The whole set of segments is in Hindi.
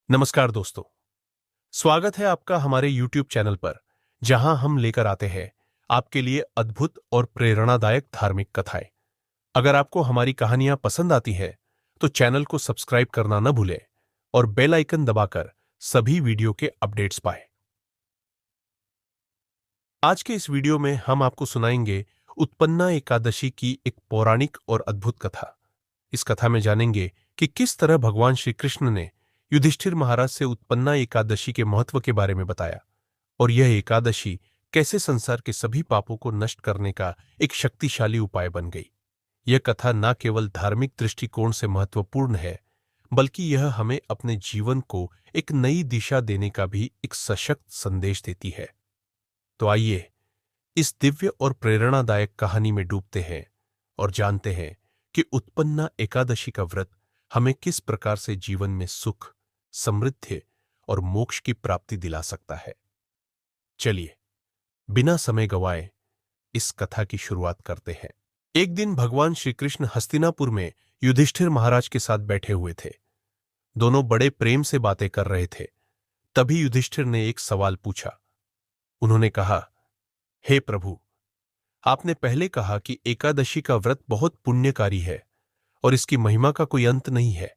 नमस्कार दोस्तों, स्वागत है आपका हमारे YouTube चैनल पर, जहां हम लेकर आते हैं आपके लिए अद्भुत और प्रेरणादायक धार्मिक कथाएं। अगर आपको हमारी कहानियां पसंद आती हैं, तो चैनल को सब्सक्राइब करना न भूलें और बेल आइकन दबाकर सभी वीडियो के अपडेट्स पाएं। आज के इस वीडियो में हम आपको सुनाएंगे उत्पन्ना एकादशी की एक पौराणिक और अद्भुत कथा। इस कथा में जानेंगे कि किस तरह भगवान श्री कृष्ण ने युधिष्ठिर महाराज से उत्पन्ना एकादशी के महत्व के बारे में बताया और यह एकादशी कैसे संसार के सभी पापों को नष्ट करने का एक शक्तिशाली उपाय बन गई। यह कथा न केवल धार्मिक दृष्टिकोण से महत्वपूर्ण है, बल्कि यह हमें अपने जीवन को एक नई दिशा देने का भी एक सशक्त संदेश देती है। तो आइए इस दिव्य और प्रेरणादायक कहानी में डूबते हैं और जानते हैं कि उत्पन्ना एकादशी का व्रत हमें किस प्रकार से जीवन में सुख, समृद्धि और मोक्ष की प्राप्ति दिला सकता है। चलिए, बिना समय गंवाए इस कथा की शुरुआत करते हैं। एक दिन भगवान श्री कृष्ण हस्तिनापुर में युधिष्ठिर महाराज के साथ बैठे हुए थे। दोनों बड़े प्रेम से बातें कर रहे थे। तभी युधिष्ठिर ने एक सवाल पूछा। उन्होंने कहा, हे प्रभु, आपने पहले कहा कि एकादशी का व्रत बहुत पुण्यकारी है और इसकी महिमा का कोई अंत नहीं है,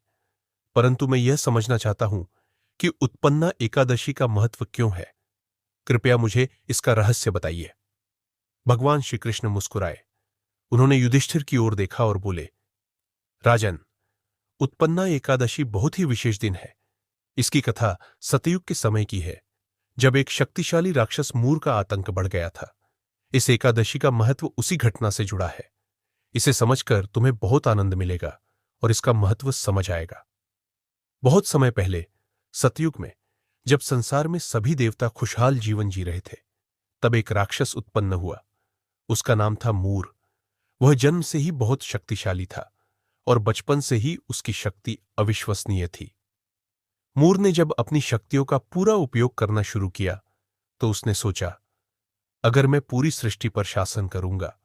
परंतु मैं यह समझना चाहता हूं कि उत्पन्ना एकादशी का महत्व क्यों है। कृपया मुझे इसका रहस्य बताइए। भगवान श्री कृष्ण मुस्कुराए। उन्होंने युधिष्ठिर की ओर देखा और बोले, राजन, उत्पन्ना एकादशी बहुत ही विशेष दिन है। इसकी कथा सतयुग के समय की है, जब एक शक्तिशाली राक्षस मूर का आतंक बढ़ गया था। इस एकादशी का महत्व उसी घटना से जुड़ा है। इसे समझकर तुम्हें बहुत आनंद मिलेगा और इसका महत्व समझ आएगा। बहुत समय पहले, सतयुग में, जब संसार में सभी देवता खुशहाल जीवन जी रहे थे, तब एक राक्षस उत्पन्न हुआ। उसका नाम था मूर। वह जन्म से ही बहुत शक्तिशाली था और बचपन से ही उसकी शक्ति अविश्वसनीय थी। मूर ने जब अपनी शक्तियों का पूरा उपयोग करना शुरू किया, तो उसने सोचा, अगर मैं पूरी सृष्टि पर शासन करूंगा,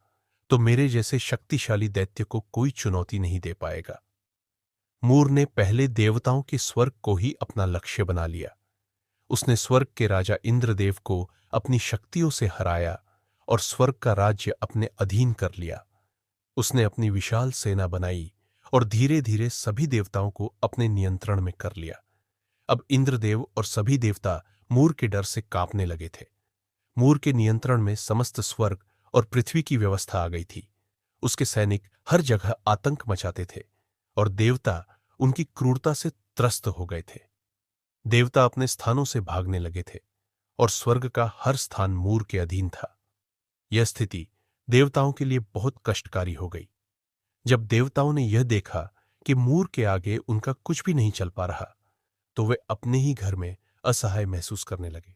तो मेरे जैसे शक्तिशाली दैत्य को कोई चुनौती नहीं दे पाएगा। मूर ने पहले देवताओं के स्वर्ग को ही अपना लक्ष्य बना लिया। उसने स्वर्ग के राजा इंद्रदेव को अपनी शक्तियों से हराया और स्वर्ग का राज्य अपने अधीन कर लिया। उसने अपनी विशाल सेना बनाई और धीरे धीरे सभी देवताओं को अपने नियंत्रण में कर लिया। अब इंद्रदेव और सभी देवता मूर के डर से कांपने लगे थे। मूर के नियंत्रण में समस्त स्वर्ग और पृथ्वी की व्यवस्था आ गई थी। उसके सैनिक हर जगह आतंक मचाते थे और देवता उनकी क्रूरता से त्रस्त हो गए थे। देवता अपने स्थानों से भागने लगे थे और स्वर्ग का हर स्थान मूर के अधीन था। यह स्थिति देवताओं के लिए बहुत कष्टकारी हो गई। जब देवताओं ने यह देखा कि मूर के आगे उनका कुछ भी नहीं चल पा रहा, तो वे अपने ही घर में असहाय महसूस करने लगे।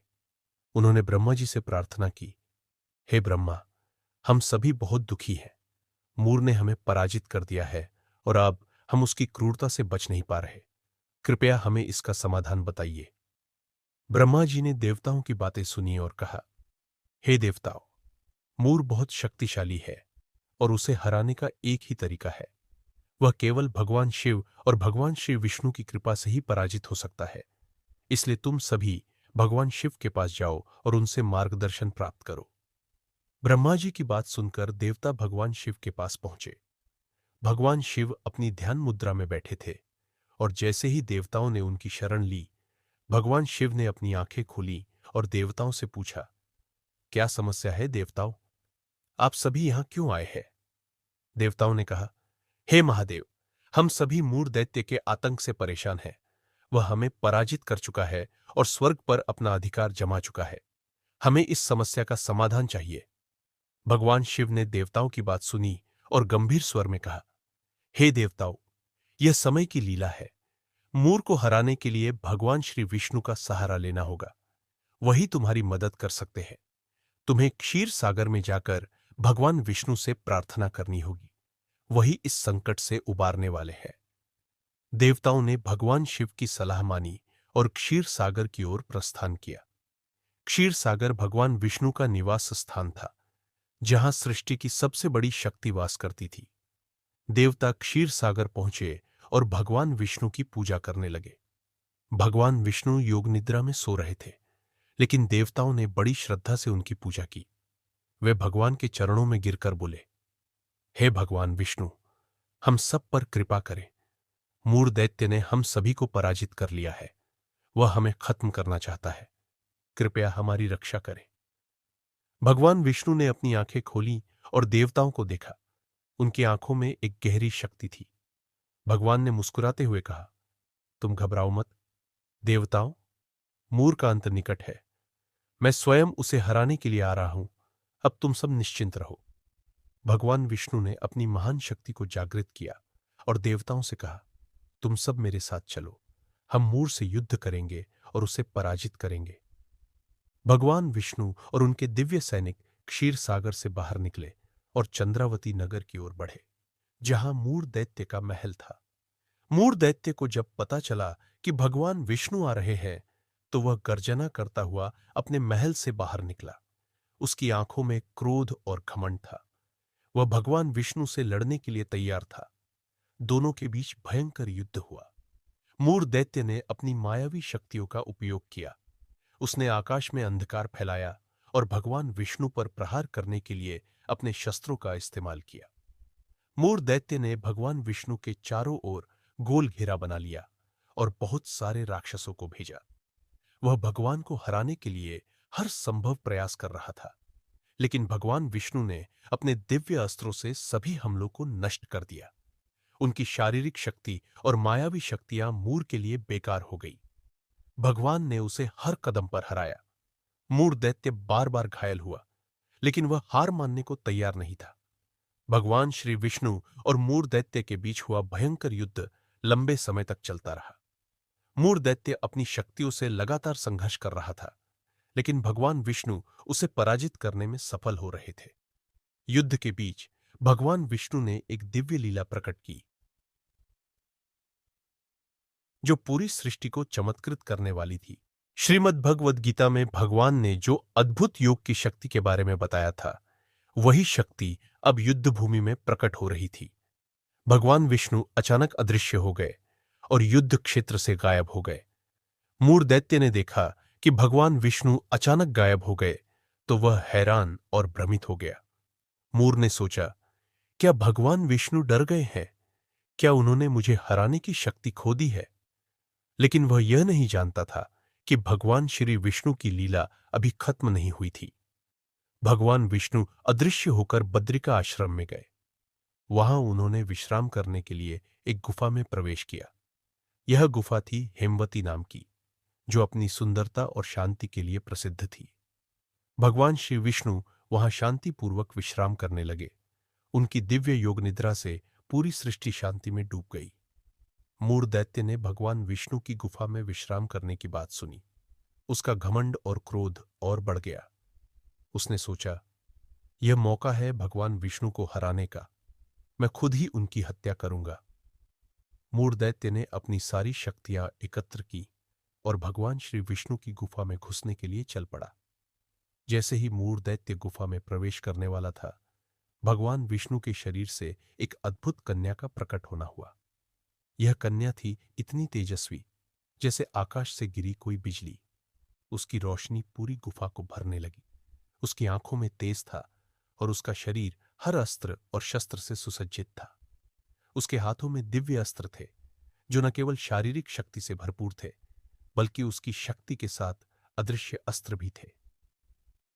उन्होंने ब्रह्मा जी से प्रार्थना की, हे ब्रह्मा, हम सभी बहुत दुखी हैं। मूर ने हमें पराजित कर दिया है और अब हम उसकी क्रूरता से बच नहीं पा रहे। कृपया हमें इसका समाधान बताइए। ब्रह्मा जी ने देवताओं की बातें सुनी और कहा, हे देवताओं, मूर बहुत शक्तिशाली है और उसे हराने का एक ही तरीका है। वह केवल भगवान शिव और भगवान श्री विष्णु की कृपा से ही पराजित हो सकता है। इसलिए तुम सभी भगवान शिव के पास जाओ और उनसे मार्गदर्शन प्राप्त करो। ब्रह्मा जी की बात सुनकर देवता भगवान शिव के पास पहुंचे। भगवान शिव अपनी ध्यान मुद्रा में बैठे थे और जैसे ही देवताओं ने उनकी शरण ली, भगवान शिव ने अपनी आंखें खोली और देवताओं से पूछा, क्या समस्या है देवताओं? आप सभी यहां क्यों आए हैं? देवताओं ने कहा, हे महादेव, हम सभी मूर दैत्य के आतंक से परेशान हैं। वह हमें पराजित कर चुका है और स्वर्ग पर अपना अधिकार जमा चुका है। हमें इस समस्या का समाधान चाहिए। भगवान शिव ने देवताओं की बात सुनी और गंभीर स्वर में कहा, हे देवताओं, यह समय की लीला है। मूर को हराने के लिए भगवान श्री विष्णु का सहारा लेना होगा। वही तुम्हारी मदद कर सकते हैं। तुम्हें क्षीर सागर में जाकर भगवान विष्णु से प्रार्थना करनी होगी। वही इस संकट से उबारने वाले हैं। देवताओं ने भगवान शिव की सलाह मानी और क्षीर सागर की ओर प्रस्थान किया। क्षीर सागर भगवान विष्णु का निवास स्थान था, जहां सृष्टि की सबसे बड़ी शक्ति वास करती थी। देवता क्षीर सागर पहुंचे और भगवान विष्णु की पूजा करने लगे। भगवान विष्णु योग निद्रा में सो रहे थे, लेकिन देवताओं ने बड़ी श्रद्धा से उनकी पूजा की। वे भगवान के चरणों में गिरकर बोले, हे भगवान विष्णु, हम सब पर कृपा करें। मूर दैत्य ने हम सभी को पराजित कर लिया है। वह हमें खत्म करना चाहता है। कृपया हमारी रक्षा करें। भगवान विष्णु ने अपनी आंखें खोली और देवताओं को देखा। उनकी आंखों में एक गहरी शक्ति थी। भगवान ने मुस्कुराते हुए कहा, तुम घबराओ मत। देवताओं, मूर का अंत निकट है। मैं स्वयं उसे हराने के लिए आ रहा हूं। अब तुम सब निश्चिंत रहो। भगवान विष्णु ने अपनी महान शक्ति को जागृत किया और देवताओं से कहा, तुम सब मेरे साथ चलो। हम मूर से युद्ध करेंगे और उसे पराजित करेंगे। भगवान विष्णु और उनके दिव्य सैनिक क्षीर सागर से बाहर निकले और चंद्रावती नगर की ओर बढ़े, जहां मूर दैत्य का महल था। मूर दैत्य को जब पता चला कि भगवान विष्णु आ रहे हैं, तो वह गर्जना करता हुआ अपने महल से बाहर निकला। उसकी आंखों में क्रोध और घमंड था। वह भगवान विष्णु से लड़ने के लिए तैयार था। दोनों के बीच भयंकर युद्ध हुआ। मूर दैत्य ने अपनी मायावी शक्तियों का उपयोग किया। उसने आकाश में अंधकार फैलाया और भगवान विष्णु पर प्रहार करने के लिए अपने शस्त्रों का इस्तेमाल किया। मूर दैत्य ने भगवान विष्णु के चारों ओर गोल घेरा बना लिया और बहुत सारे राक्षसों को भेजा। वह भगवान को हराने के लिए हर संभव प्रयास कर रहा था, लेकिन भगवान विष्णु ने अपने दिव्य अस्त्रों से सभी हमलों को नष्ट कर दिया। उनकी शारीरिक शक्ति और मायावी शक्तियां मूर के लिए बेकार हो गई। भगवान ने उसे हर कदम पर हराया। मूर दैत्य बार बार घायल हुआ, लेकिन वह हार मानने को तैयार नहीं था। भगवान श्री विष्णु और मूर दैत्य के बीच हुआ भयंकर युद्ध लंबे समय तक चलता रहा। मूर दैत्य अपनी शक्तियों से लगातार संघर्ष कर रहा था, लेकिन भगवान विष्णु उसे पराजित करने में सफल हो रहे थे। युद्ध के बीच भगवान विष्णु ने एक दिव्य लीला प्रकट की, जो पूरी सृष्टि को चमत्कृत करने वाली थी। श्रीमद् भगवद गीता में भगवान ने जो अद्भुत योग की शक्ति के बारे में बताया था, वही शक्ति अब युद्ध भूमि में प्रकट हो रही थी। भगवान विष्णु अचानक अदृश्य हो गए और युद्ध क्षेत्र से गायब हो गए। मूर दैत्य ने देखा कि भगवान विष्णु अचानक गायब हो गए, तो वह हैरान और भ्रमित हो गया। मूर ने सोचा, क्या भगवान विष्णु डर गए हैं? क्या उन्होंने मुझे हराने की शक्ति खो दी है? लेकिन वह यह नहीं जानता था कि भगवान श्री विष्णु की लीला अभी खत्म नहीं हुई थी। भगवान विष्णु अदृश्य होकर बद्रिका आश्रम में गए। वहां उन्होंने विश्राम करने के लिए एक गुफा में प्रवेश किया। यह गुफा थी हेमवती नाम की, जो अपनी सुंदरता और शांति के लिए प्रसिद्ध थी। भगवान श्री विष्णु वहां शांतिपूर्वक विश्राम करने लगे। उनकी दिव्य योग निद्रा से पूरी सृष्टि शांति में डूब गई। मूर दैत्य ने भगवान विष्णु की गुफा में विश्राम करने की बात सुनी। उसका घमंड और क्रोध और बढ़ गया। उसने सोचा, यह मौका है भगवान विष्णु को हराने का। मैं खुद ही उनकी हत्या करूंगा। मूर दैत्य ने अपनी सारी शक्तियां एकत्र की और भगवान श्री विष्णु की गुफा में घुसने के लिए चल पड़ा। जैसे ही मूर दैत्य गुफा में प्रवेश करने वाला था, भगवान विष्णु के शरीर से एक अद्भुत कन्या का प्रकट होना हुआ। यह कन्या थी इतनी तेजस्वी, जैसे आकाश से गिरी कोई बिजली। उसकी रोशनी पूरी गुफा को भरने लगी। उसकी आंखों में तेज था और उसका शरीर हर अस्त्र और शस्त्र से सुसज्जित था। उसके हाथों में दिव्य अस्त्र थे, जो न केवल शारीरिक शक्ति से भरपूर थे, बल्कि उसकी शक्ति के साथ अदृश्य अस्त्र भी थे।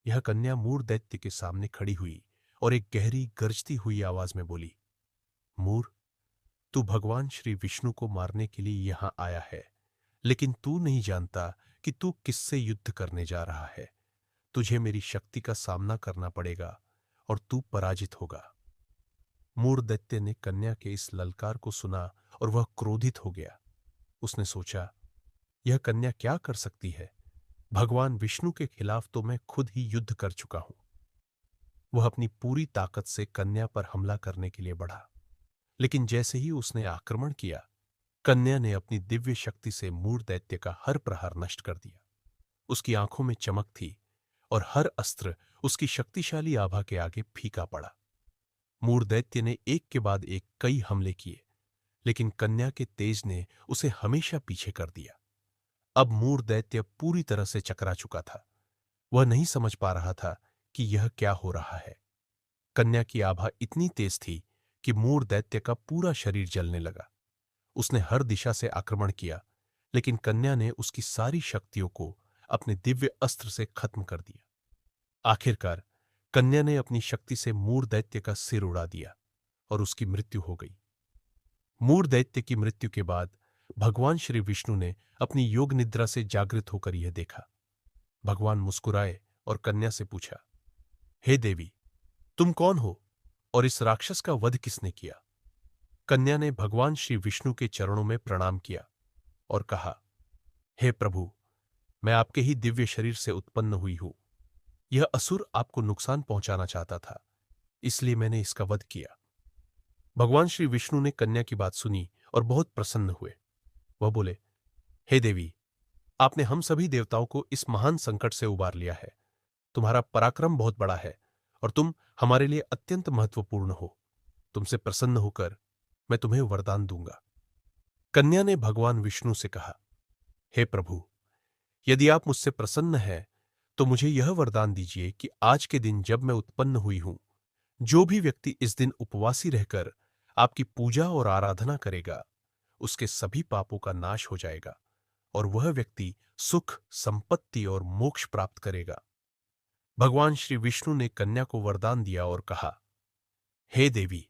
यह कन्या मूर दैत्य के सामने खड़ी हुई और एक गहरी गरजती हुई आवाज में बोली, मूर, तू भगवान श्री विष्णु को मारने के लिए यहां आया है, लेकिन तू नहीं जानता कि तू किससे युद्ध करने जा रहा है। तुझे मेरी शक्ति का सामना करना पड़ेगा और तू पराजित होगा। मूर दैत्य ने कन्या के इस ललकार को सुना और वह क्रोधित हो गया। उसने सोचा, यह कन्या क्या कर सकती है? भगवान विष्णु के खिलाफ तो मैं खुद ही युद्ध कर चुका हूं। वह अपनी पूरी ताकत से कन्या पर हमला करने के लिए बढ़ा, लेकिन जैसे ही उसने आक्रमण किया, कन्या ने अपनी दिव्य शक्ति से मूर दैत्य का हर प्रहार नष्ट कर दिया। उसकी आंखों में चमक थी और हर अस्त्र उसकी शक्तिशाली आभा के आगे फीका पड़ा। मूर दैत्य ने एक के बाद एक कई हमले किए, लेकिन कन्या के तेज ने उसे हमेशा पीछे कर दिया। अब मूर दैत्य पूरी तरह से चकरा चुका था। वह नहीं समझ पा रहा था कि यह क्या हो रहा है। कन्या की आभा इतनी तेज थी कि मूर दैत्य का पूरा शरीर जलने लगा। उसने हर दिशा से आक्रमण किया, लेकिन कन्या ने उसकी सारी शक्तियों को अपने दिव्य अस्त्र से खत्म कर दिया। आखिरकार कन्या ने अपनी शक्ति से मूर दैत्य का सिर उड़ा दिया और उसकी मृत्यु हो गई। मूर दैत्य की मृत्यु के बाद भगवान श्री विष्णु ने अपनी योग निद्रा से जागृत होकर यह देखा। भगवान मुस्कुराए और कन्या से पूछा, हे देवी, तुम कौन हो और इस राक्षस का वध किसने किया? कन्या ने भगवान श्री विष्णु के चरणों में प्रणाम किया और कहा, हे प्रभु, मैं आपके ही दिव्य शरीर से उत्पन्न हुई हूं। यह असुर आपको नुकसान पहुंचाना चाहता था, इसलिए मैंने इसका वध किया। भगवान श्री विष्णु ने कन्या की बात सुनी और बहुत प्रसन्न हुए। वह बोले, हे देवी, आपने हम सभी देवताओं को इस महान संकट से उबार लिया है। तुम्हारा पराक्रम बहुत बड़ा है और तुम हमारे लिए अत्यंत महत्वपूर्ण हो। तुमसे प्रसन्न होकर मैं तुम्हें वरदान दूंगा। कन्या ने भगवान विष्णु से कहा, हे प्रभु, यदि आप मुझसे प्रसन्न हैं तो मुझे यह वरदान दीजिए कि आज के दिन जब मैं उत्पन्न हुई हूं, जो भी व्यक्ति इस दिन उपवासी रहकर आपकी पूजा और आराधना करेगा, उसके सभी पापों का नाश हो जाएगा और वह व्यक्ति सुख, संपत्ति और मोक्ष प्राप्त करेगा। भगवान श्री विष्णु ने कन्या को वरदान दिया और कहा, हे देवी,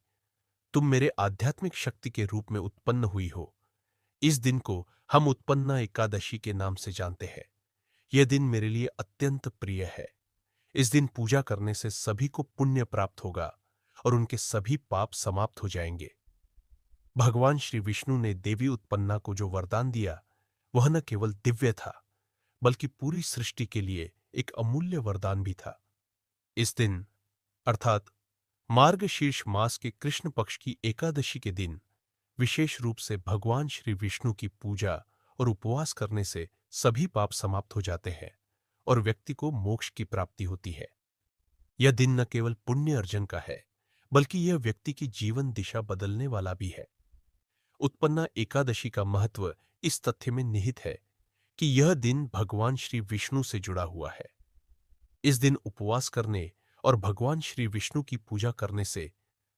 तुम मेरे आध्यात्मिक शक्ति के रूप में उत्पन्न हुई हो। इस दिन को हम उत्पन्ना एकादशी के नाम से जानते हैं। यह दिन मेरे लिए अत्यंत प्रिय है। इस दिन पूजा करने से सभी को पुण्य प्राप्त होगा और उनके सभी पाप समाप्त हो जाएंगे। भगवान श्री विष्णु ने देवी उत्पन्ना को जो वरदान दिया, वह न केवल दिव्य था, बल्कि पूरी सृष्टि के लिए एक अमूल्य वरदान भी था। इस दिन अर्थात मार्गशीर्ष मास के कृष्ण पक्ष की एकादशी के दिन विशेष रूप से भगवान श्री विष्णु की पूजा और उपवास करने से सभी पाप समाप्त हो जाते हैं और व्यक्ति को मोक्ष की प्राप्ति होती है। यह दिन न केवल पुण्य अर्जन का है, बल्कि यह व्यक्ति की जीवन दिशा बदलने वाला भी है। उत्पन्ना एकादशी का महत्व इस तथ्य में निहित है कि यह दिन भगवान श्री विष्णु से जुड़ा हुआ है। इस दिन उपवास करने और भगवान श्री विष्णु की पूजा करने से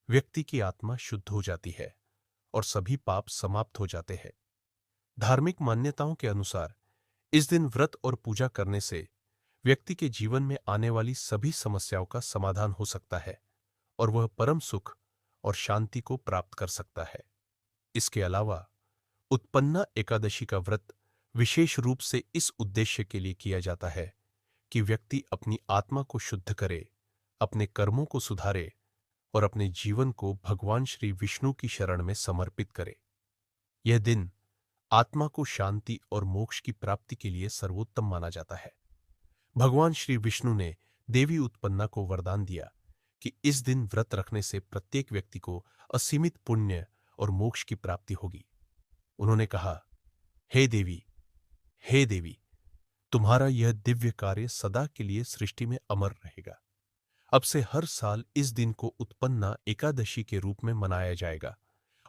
व्यक्ति की आत्मा शुद्ध हो जाती है और सभी पाप समाप्त हो जाते हैं। धार्मिक मान्यताओं के अनुसार इस दिन व्रत और पूजा करने से व्यक्ति के जीवन में आने वाली सभी समस्याओं का समाधान हो सकता है और वह परम सुख और शांति को प्राप्त कर सकता है। इसके अलावा उत्पन्ना एकादशी का व्रत विशेष रूप से इस उद्देश्य के लिए किया जाता है कि व्यक्ति अपनी आत्मा को शुद्ध करे, अपने कर्मों को सुधारे और अपने जीवन को भगवान श्री विष्णु की शरण में समर्पित करे। यह दिन आत्मा को शांति और मोक्ष की प्राप्ति के लिए सर्वोत्तम माना जाता है। भगवान श्री विष्णु ने देवी उत्पन्ना को वरदान दिया कि इस दिन व्रत रखने से प्रत्येक व्यक्ति को असीमित पुण्य और मोक्ष की प्राप्ति होगी। उन्होंने कहा, हे देवी, तुम्हारा यह दिव्य कार्य सदा के लिए सृष्टि में अमर रहेगा। अब से हर साल इस दिन को उत्पन्ना एकादशी के रूप में मनाया जाएगा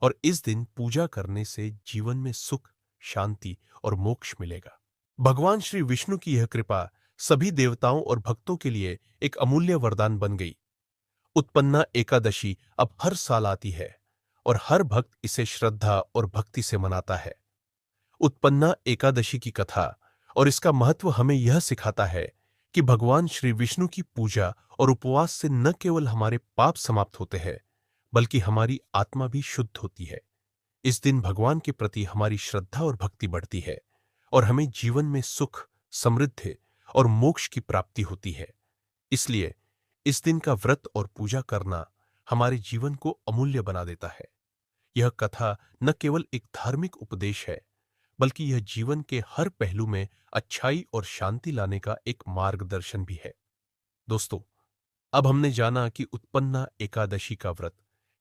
और इस दिन पूजा करने से जीवन में सुख, शांति और मोक्ष मिलेगा। भगवान श्री विष्णु की यह कृपा सभी देवताओं और भक्तों के लिए एक अमूल्य वरदान बन गई। उत्पन्ना एकादशी अब हर साल आती है और हर भक्त इसे श्रद्धा और भक्ति से मनाता है। उत्पन्ना एकादशी की कथा और इसका महत्व हमें यह सिखाता है कि भगवान श्री विष्णु की पूजा और उपवास से न केवल हमारे पाप समाप्त होते हैं, बल्कि हमारी आत्मा भी शुद्ध होती है। इस दिन भगवान के प्रति हमारी श्रद्धा और भक्ति बढ़ती है और हमें जीवन में सुख, समृद्धि और मोक्ष की प्राप्ति होती है। इसलिए इस दिन का व्रत और पूजा करना हमारे जीवन को अमूल्य बना देता है। यह कथा न केवल एक धार्मिक उपदेश है, बल्कि यह जीवन के हर पहलू में अच्छाई और शांति लाने का एक मार्गदर्शन भी है। दोस्तों, अब हमने जाना कि उत्पन्ना एकादशी का व्रत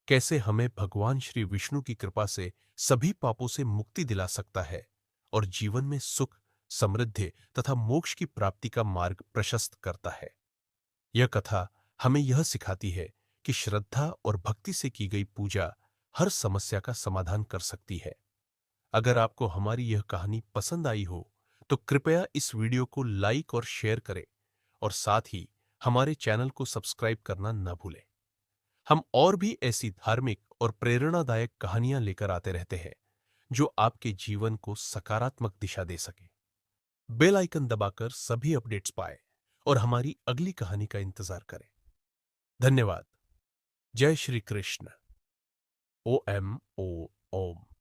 कैसे हमें भगवान श्री विष्णु की कृपा से सभी पापों से मुक्ति दिला सकता है और जीवन में सुख, समृद्धि तथा मोक्ष की प्राप्ति का मार्ग प्रशस्त करता है। यह कथा हमें यह सिखाती है कि श्रद्धा और भक्ति से की गई पूजा हर समस्या का समाधान कर सकती है। अगर आपको हमारी यह कहानी पसंद आई हो, तो कृपया इस वीडियो को लाइक और शेयर करें और साथ ही हमारे चैनल को सब्सक्राइब करना न भूलें। हम और भी ऐसी धार्मिक और प्रेरणादायक कहानियां लेकर आते रहते हैं जो आपके जीवन को सकारात्मक दिशा दे सके। बेल आइकन दबाकर सभी अपडेट्स पाएं और हमारी अगली कहानी का इंतजार करें। धन्यवाद। जय श्री कृष्ण। OM OM।